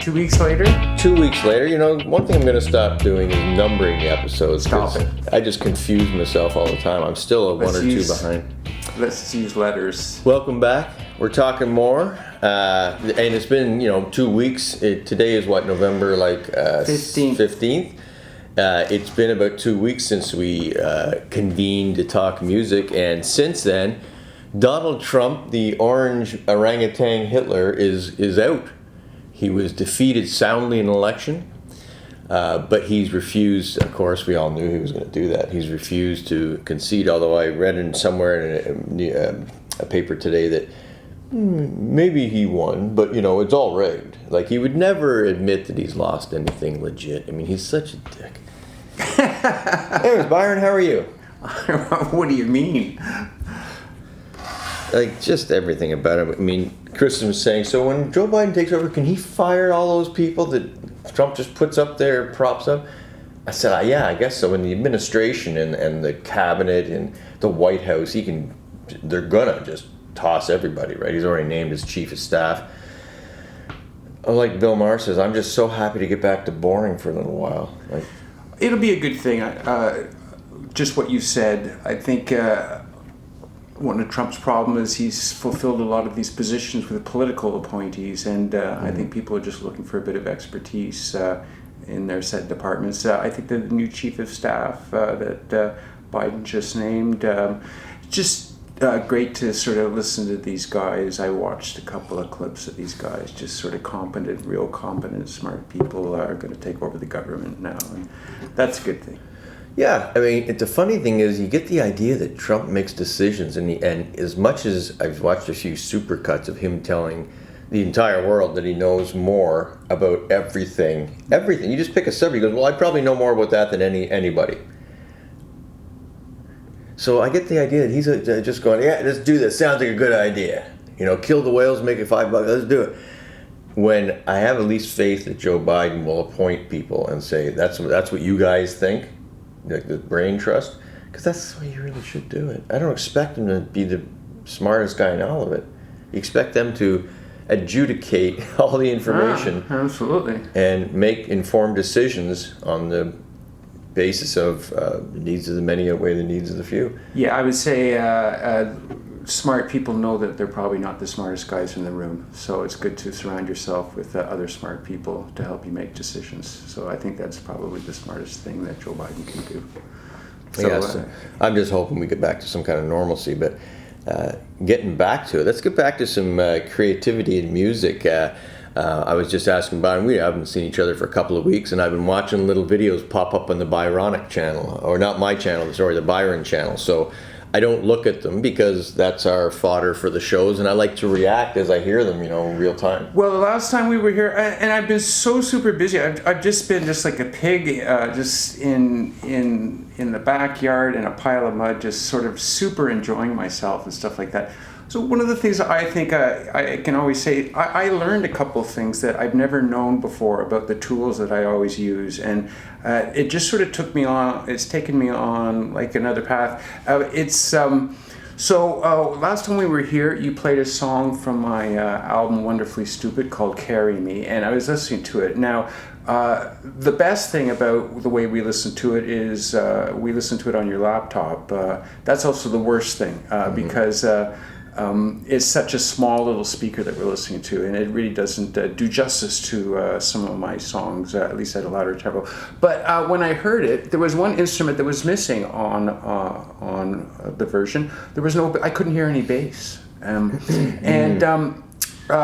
2 weeks later? 2 weeks later. You know, one thing I'm going to stop doing is numbering the episodes. Stop it. I just confuse myself all the time. I'm still a one or two behind. Let's use letters. Welcome back. We're talking more. And it's been, 2 weeks. Today is what, November 15th? It's been about 2 weeks since we convened to talk music. And since then, Donald Trump, the orange orangutan Hitler, is out. He was defeated soundly in an election, but he's refused. Of course, we all knew he was going to do that. He's refused to concede, although I read somewhere in a paper today that maybe he won, but, it's all rigged. Like, he would never admit that he's lost anything legit. I mean, he's such a dick. Anyways, Byron, how are you? What do you mean? Like, just everything about him. I mean, Kristen was saying, so when Joe Biden takes over, can he fire all those people that Trump just puts up there, props up? I said, yeah, I guess so. In the administration and the cabinet and the White House, they're gonna just toss everybody, right? He's already named his chief of staff. Like Bill Maher says, I'm just so happy to get back to boring for a little while. It'll be a good thing. Just what you said, I think one of Trump's problems is he's fulfilled a lot of these positions with political appointees, and I think people are just looking for a bit of expertise in their set departments. I think the new chief of staff that Biden just named, great to sort of listen to these guys. I watched a couple of clips of these guys, just sort of real competent, smart people are going to take over the government now, and that's a good thing. Yeah, I mean, the funny thing is, you get the idea that Trump makes decisions, and as much as I've watched a few supercuts of him telling the entire world that he knows more about everything. You just pick a subject. He goes, well, I probably know more about that than anybody. So I get the idea that he's just going, yeah, let's do this. Sounds like a good idea. Kill the whales, make it $5. Let's do it. When I have at least faith that Joe Biden will appoint people and say, that's what you guys think, like the brain trust, because that's the way you really should do it. I don't expect him to be the smartest guy in all of it. You expect them to adjudicate all the information. Absolutely. And make informed decisions on the basis of the needs of the many outweigh the needs of the few. Yeah, I would say smart people know that they're probably not the smartest guys in the room. So it's good to surround yourself with other smart people to help you make decisions. So I think that's probably the smartest thing that Joe Biden can do. So, yes, I'm just hoping we get back to some kind of normalcy. But getting back to it, let's get back to some creativity in music. I was just asking Byron, we haven't seen each other for a couple of weeks, and I've been watching little videos pop up on the Byronic channel, or not my channel, sorry, the Byron channel. So I don't look at them because that's our fodder for the shows, and I like to react as I hear them, in real time. Well, the last time we were here, and I've been so super busy. I've just been just like a pig, just in the backyard in a pile of mud, just sort of super enjoying myself and stuff like that. So one of the things I think I can always say, I learned a couple of things that I've never known before about the tools that I always use, and it just sort of it's taken me on like another path. So last time we were here, you played a song from my album Wonderfully Stupid called Carry Me, and I was listening to it. Now, the best thing about the way we listen to it is we listen to it on your laptop. That's also the worst thing because it's such a small little speaker that we're listening to, and it really doesn't do justice to some of my songs, at least at a louder tempo. But when I heard it, there was one instrument that was missing on the version. I couldn't hear any bass,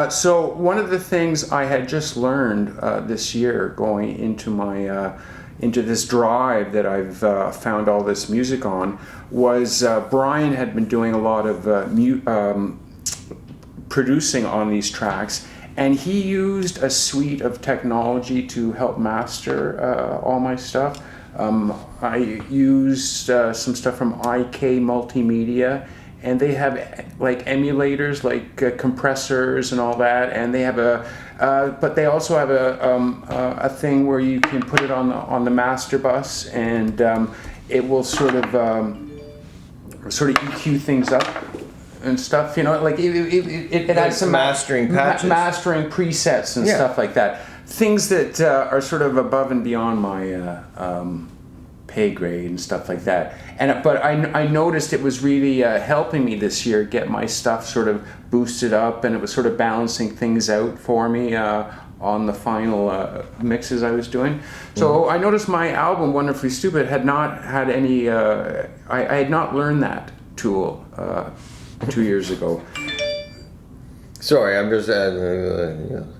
so one of the things I had just learned this year, going into my into this drive that I've found all this music on, was Brian had been doing a lot of producing on these tracks, and he used a suite of technology to help master all my stuff. I used some stuff from IK Multimedia, and they have like emulators, like compressors and all that, and they have but they also have a thing where you can put it on the master bus, and it will sort of EQ things up and stuff. It has some mastering patches, mastering presets and stuff like that. things that are sort of above and beyond my pay grade and stuff like that. But I noticed it was really helping me this year get my stuff sort of boosted up, and it was sort of balancing things out for me on the final mixes I was doing. So I noticed my album Wonderfully Stupid had not had any. I had not learned that tool 2 years ago. Sorry, I'm just I'm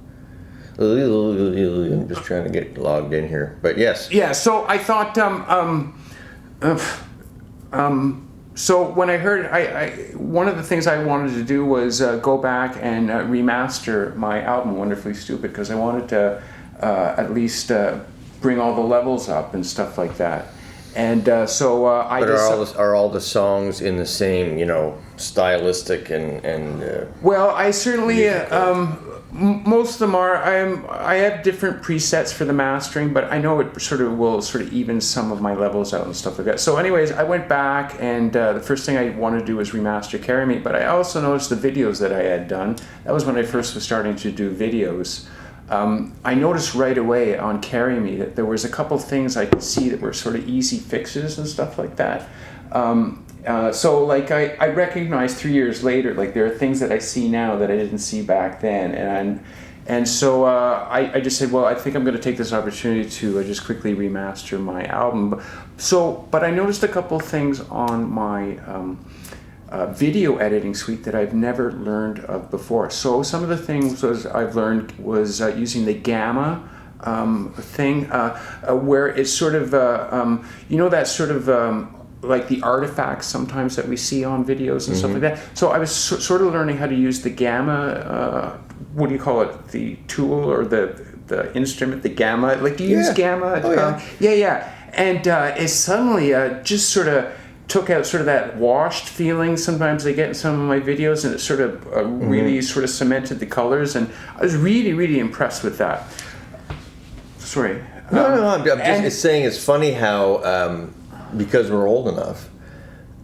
just trying to get logged in here. But yes. Yeah. So I thought. So when I heard, one of the things I wanted to do was go back and remaster my album Wonderfully Stupid, because I wanted to at least bring all the levels up and stuff like that. And so I. But are all the songs in the same, stylistic and well, I certainly. Most of them are. I have different presets for the mastering, but I know it will even some of my levels out and stuff like that. So anyways, I went back, and the first thing I wanted to do was remaster Carry Me, but I also noticed the videos that I had done. That was when I first was starting to do videos. I noticed right away on Carry Me that there was a couple things I could see that were sort of easy fixes and stuff like that. So like I recognize 3 years later, like there are things that I see now that I didn't see back then, and so I just said, well, I think I'm going to take this opportunity to just quickly remaster my album. But I noticed a couple things on my video editing suite that I've never learned of before. So some of the things I've learned was using the gamma thing, where it's sort of that sort of like the artifacts sometimes that we see on videos and stuff like that. So I was sort of learning how to use the gamma, what do you call it, the tool or the instrument, the gamma. Like, do you use gamma? Oh, yeah. Yeah. And it suddenly just sort of took out sort of that washed feeling sometimes I get in some of my videos, and it sort of really sort of cemented the colors, and I was really, really impressed with that. Sorry. No, I'm just saying it's funny how... because we're old enough,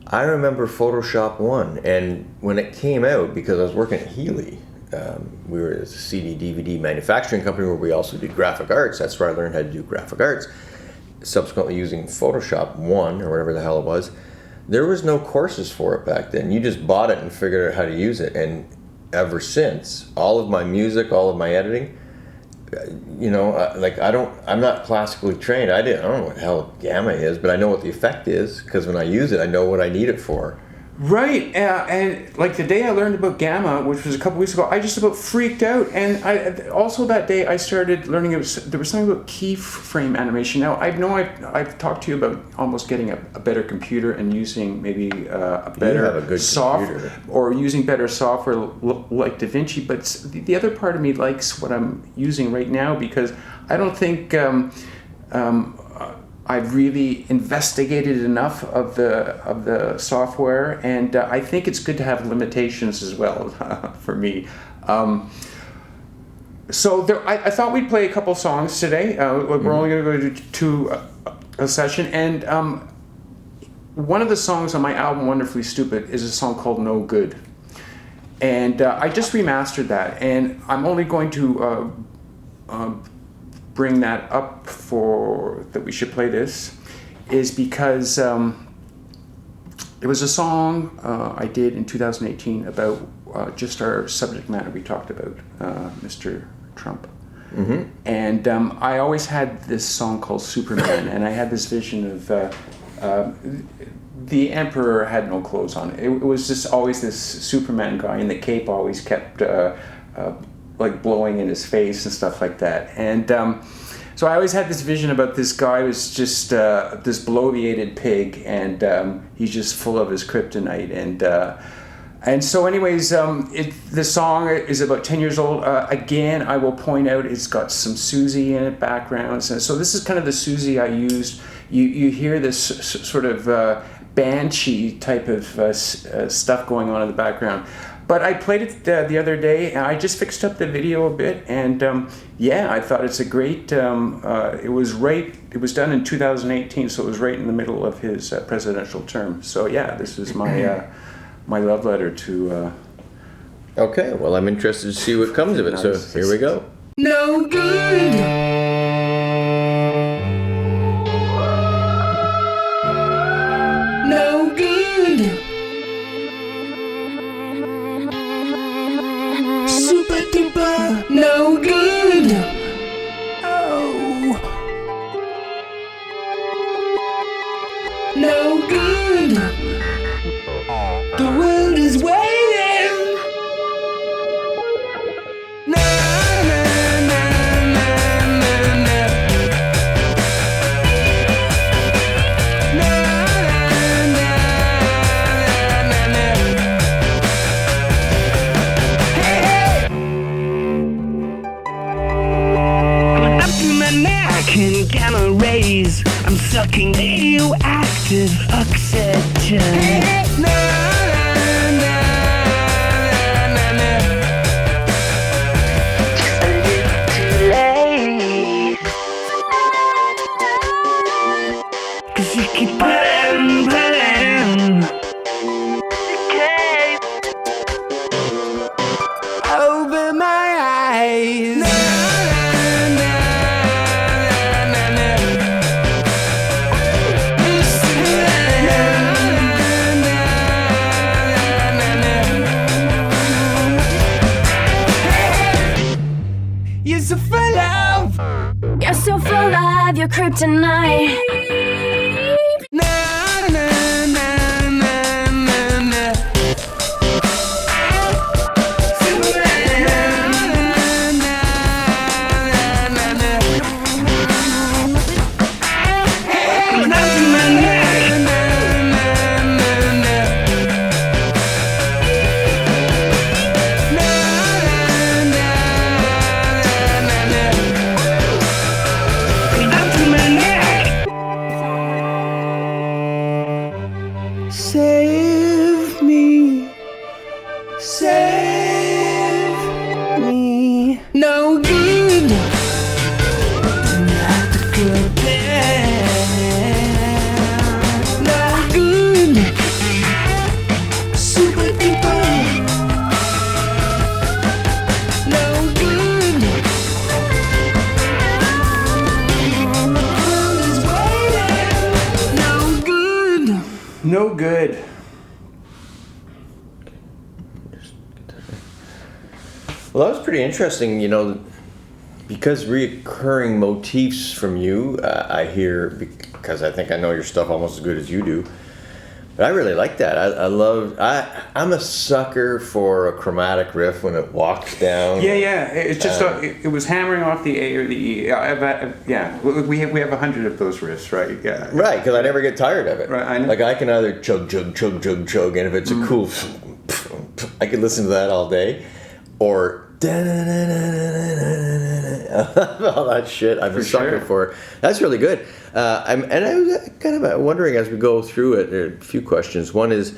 I remember Photoshop 1, and when it came out, because I was working at Healy, we were a CD, DVD manufacturing company where we also did graphic arts. That's where I learned how to do graphic arts. Subsequently using Photoshop 1, or whatever the hell it was, there was no courses for it back then. You just bought it and figured out how to use it, and ever since, all of my music, all of my editing, I'm not classically trained. I don't know what the hell gamma is, but I know what the effect is, because when I use it, I know what I need it for. Right, and like the day I learned about gamma, which was a couple weeks ago, I just about freaked out. And also that day I started learning there was something about keyframe animation. Now I know I've talked to you about almost getting a better computer and using maybe a better software, or using better software like DaVinci. But the other part of me likes what I'm using right now, because I don't think I've really investigated enough of the software, and I think it's good to have limitations as well for me. So I thought we'd play a couple songs today. We're only going to go to a session, and one of the songs on my album Wonderfully Stupid is a song called No Good, and I just remastered that, and I'm only going to bring that up for that we should play this is because it was a song I did in 2018 about just our subject matter we talked about, Mr. Trump. And I always had this song called Superman, and I had this vision of the emperor had no clothes on. It was just always this Superman guy, and the cape always kept like blowing in his face and stuff like that. And so I always had this vision about this guy who was just this bloviated pig, and he's just full of his kryptonite. And so anyways, the song is about 10 years old. Again, I will point out it's got some Susie in it, backgrounds. And so this is kind of the Susie I used. You hear this sort of banshee type of stuff going on in the background. But I played it the other day, and I just fixed up the video a bit, and I thought it's a great. It was done in 2018, so it was right in the middle of his presidential term. So yeah, this is my my love letter to. Okay, well, I'm interested to see what comes of it. So here we go. No good. No good. Super duper. No good. Oh. No good. The world is waiting. Na na na na na na. Na na na na na. Hey hey. I'm up to my neck in gamma rays. I'm sucking radioactive oxygen. Hey hey. Na na na na na. Just a little too late. 'Cause you keep putting the cape over my eyes. Na na na na na. You're so full of. You're so full of your kryptonite. Na na na na na na. Superman. Na na na na. Hey, I'm up to my neck. Na na na na. Na na na na. Up to my neck. Save me. Save me. No good. Not the good bad. No good. Super duper. No good. World is waiting. No good. No good. Well, that was pretty interesting, you know, because reoccurring motifs from you, I hear, because I think I know your stuff almost as good as you do. But I really like that. I'm a sucker for a chromatic riff when it walks down. Yeah. It's just it was hammering off the A or the E. Yeah, we have 100 of those riffs, right? Yeah. Right, because I never get tired of it. Right, I know. Like I can either chug, chug, chug, chug, chug, and if it's a cool, I could listen to that all day, or all that shit. I'm a sucker for. That's really good. I was kind of wondering as we go through it. There are a few questions. One is,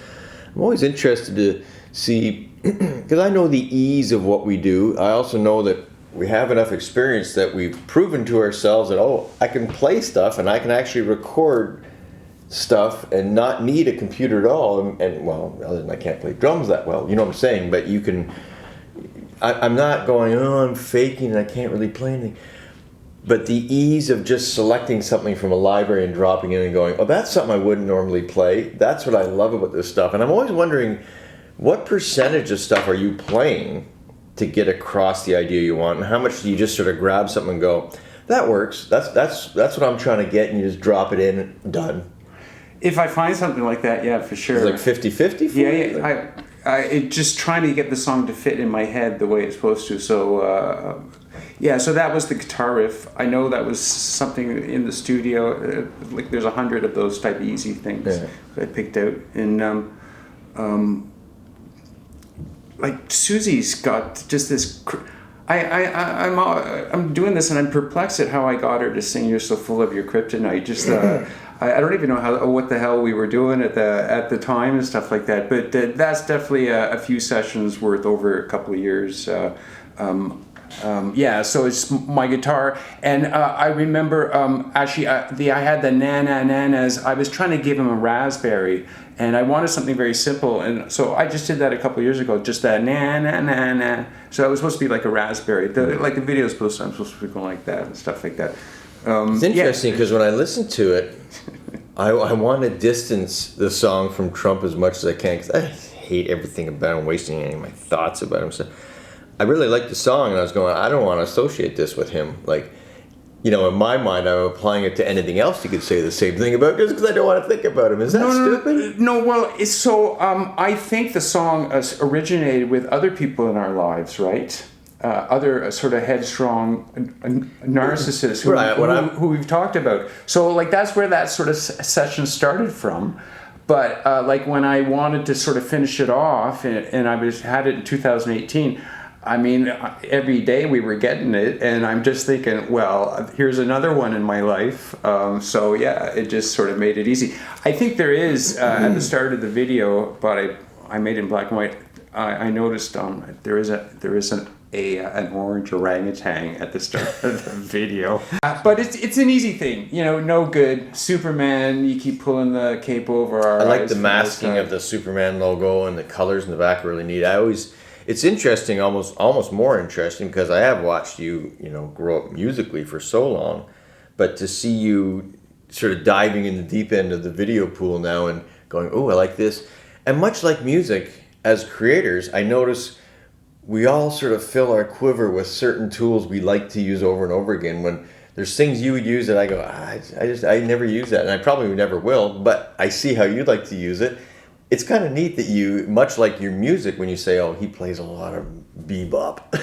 I'm always interested to see, because I know the ease of what we do. I also know that we have enough experience that we've proven to ourselves that, I can play stuff and I can actually record stuff and not need a computer at all. And well, other than I can't play drums that well, you know what I'm saying? But you can. I'm not going, I'm faking and I can't really play anything. But the ease of just selecting something from a library and dropping it and going, that's something I wouldn't normally play. That's what I love about this stuff. And I'm always wondering, what percentage of stuff are you playing to get across the idea you want? And how much do you just sort of grab something and go, that works. That's what I'm trying to get, and you just drop it in, done. If I find something like that, yeah, for sure. It's like 50-50 for you? Yeah. It just trying to get the song to fit in my head the way it's supposed to. So so that was the guitar riff. I know that was something in the studio. Like there's 100 of those type of easy things that I picked out, and like Susie's got just this. I'm doing this and I'm perplexed at how I got her to sing "You're So Full of Your Kryptonite." Just I don't even know what the hell we were doing at the time and stuff like that. But that's definitely a few sessions worth over a couple of years. So it's my guitar, and I remember actually I had the nanas. I was trying to give him a raspberry, And I wanted something very simple, and so I just did that a couple of years ago. Just that na na na na. So it was supposed to be like a raspberry. Like the video I'm supposed to be going like that and stuff like that. It's interesting because when I listen to it, I want to distance the song from Trump as much as I can because I hate everything about him, wasting any of my thoughts about him. So I really liked the song, and I was going, I don't want to associate this with him. Like, you know, in my mind, I'm applying it to anything else you could say the same thing about just because I don't want to think about him. Is that stupid? No, well, I think the song originated with other people in our lives, right? Other sort of headstrong narcissists who we've talked about. So, like, that's where that sort of session started from. But, like, when I wanted to sort of finish it off, and I had it in 2018, I mean, every day we were getting it, and I'm just thinking, well, here's another one in my life. So yeah, it just sort of made it easy. I think there is at the start of the video, but I made it in black and white. I noticed there is an orange orangutan at the start of the video. But it's an easy thing, you know, no good. Superman, you keep pulling the cape over our eyes. I like the masking of the Superman logo, and the colors in the back are really neat. It's interesting, almost more interesting, because I have watched you, you know, grow up musically for so long, but to see you sort of diving in the deep end of the video pool now and going, oh, I like this. And much like music, as creators, I notice we all sort of fill our quiver with certain tools we like to use over and over again. When there's things you would use that I go, I never use that, and I probably never will, but I see how you'd like to use it. It's kind of neat that you, much like your music, when you say, oh, he plays a lot of bebop,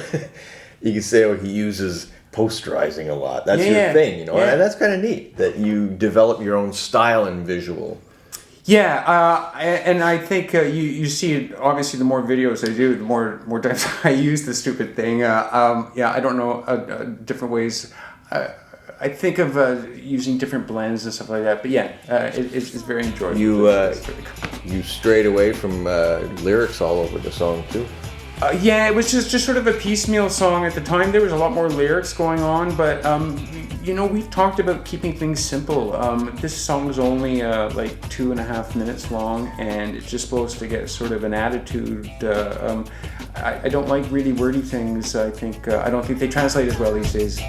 you can say, oh, he uses posterizing a lot. That's your thing, you know, and that's kind of neat that you develop your own style and visual. Yeah, and I think you see it, obviously, the more videos I do, the more times I use the stupid thing. I don't know different ways. I think of using different blends and stuff like that, but yeah, it's very enjoyable. You strayed away from lyrics all over the song too. Yeah, it was just sort of a piecemeal song at the time. There was a lot more lyrics going on, but you know, we've talked about keeping things simple. This song was only like 2.5 minutes long, and it's just supposed to get sort of an attitude. I don't like really wordy things. I don't think they translate as well these days.